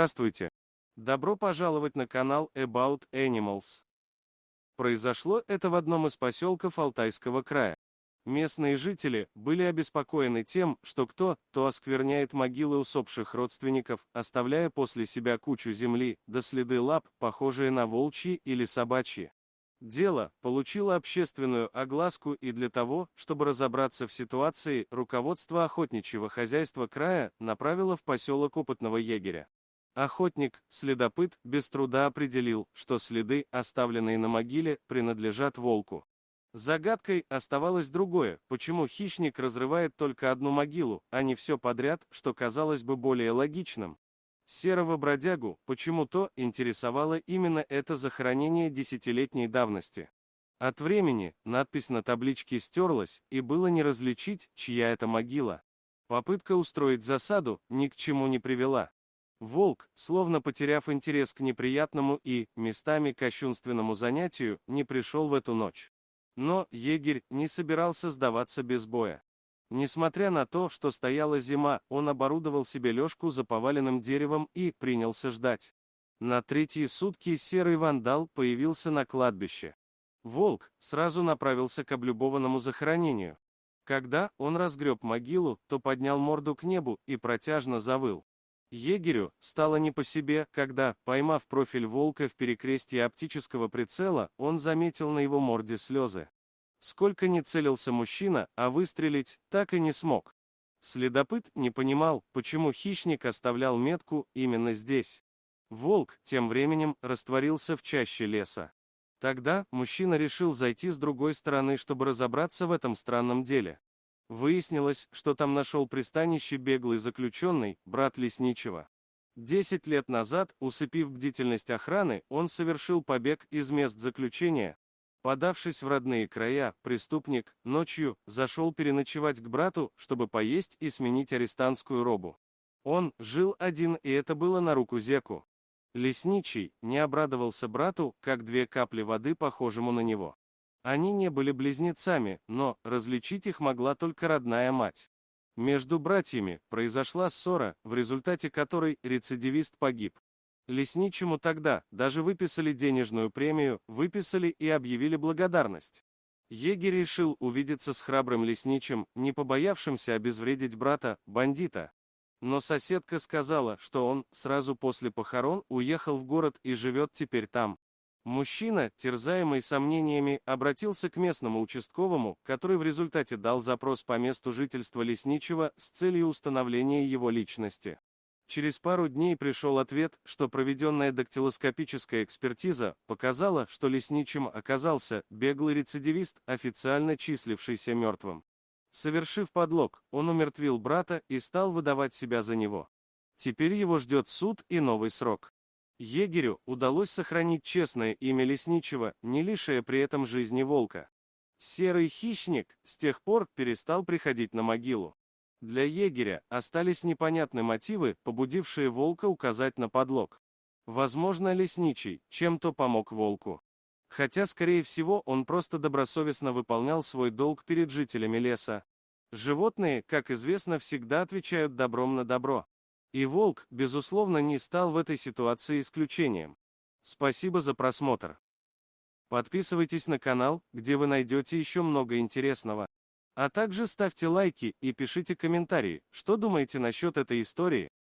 Здравствуйте! Добро пожаловать на канал About Animals. Произошло это в одном из поселков Алтайского края. Местные жители были обеспокоены тем, что кто-то оскверняет могилы усопших родственников, оставляя после себя кучу земли, да следы лап, похожие на волчьи или собачьи. Дело получило общественную огласку, и для того, чтобы разобраться в ситуации, руководство охотничьего хозяйства края направило в поселок опытного егеря. Охотник-следопыт без труда определил, что следы, оставленные на могиле, принадлежат волку. Загадкой оставалось другое: почему хищник разрывает только одну могилу, а не все подряд, что казалось бы более логичным. Серого бродягу почему-то интересовало именно это захоронение десятилетней давности. От времени надпись на табличке стерлась, и было не различить, чья это могила. Попытка устроить засаду ни к чему не привела. Волк, словно потеряв интерес к неприятному и, местами, кощунственному занятию, не пришел в эту ночь. Но егерь не собирался сдаваться без боя. Несмотря на то, что стояла зима, он оборудовал себе лёжку за поваленным деревом и принялся ждать. На третьи сутки серый вандал появился на кладбище. Волк сразу направился к облюбованному захоронению. Когда он разгреб могилу, то поднял морду к небу и протяжно завыл. Егерю стало не по себе, когда, поймав профиль волка в перекрестии оптического прицела, он заметил на его морде слезы. Сколько ни целился мужчина, а выстрелить так и не смог. Следопыт не понимал, почему хищник оставлял метку именно здесь. Волк тем временем растворился в чаще леса. Тогда мужчина решил зайти с другой стороны, чтобы разобраться в этом странном деле. Выяснилось, что там нашел пристанище беглый заключенный, брат лесничего. 10 лет назад, усыпив бдительность охраны, он совершил побег из мест заключения. Подавшись в родные края, преступник ночью зашел переночевать к брату, чтобы поесть и сменить арестантскую робу. Он жил один, и это было на руку зеку. Лесничий не обрадовался брату, как две капли воды, похожему на него. Они не были близнецами, но различить их могла только родная мать. Между братьями произошла ссора, в результате которой рецидивист погиб. Лесничему тогда даже выписали денежную премию, выписали и объявили благодарность. Егерь решил увидеться с храбрым лесничим, не побоявшимся обезвредить брата, бандита. Но соседка сказала, что он сразу после похорон уехал в город и живет теперь там. Мужчина, терзаемый сомнениями, обратился к местному участковому, который в результате дал запрос по месту жительства лесничего с целью установления его личности. Через пару дней пришел ответ, что проведенная дактилоскопическая экспертиза показала, что лесничим оказался беглый рецидивист, официально числившийся мертвым. Совершив подлог, он умертвил брата и стал выдавать себя за него. Теперь его ждет суд и новый срок. Егерю удалось сохранить честное имя лесничего, не лишая при этом жизни волка. Серый хищник с тех пор перестал приходить на могилу. Для егеря остались непонятны мотивы, побудившие волка указать на подлог. Возможно, лесничий чем-то помог волку. Хотя, скорее всего, он просто добросовестно выполнял свой долг перед жителями леса. Животные, как известно, всегда отвечают добром на добро. И волк, безусловно, не стал в этой ситуации исключением. Спасибо за просмотр. Подписывайтесь на канал, где вы найдете еще много интересного. А также ставьте лайки и пишите комментарии, что думаете насчет этой истории.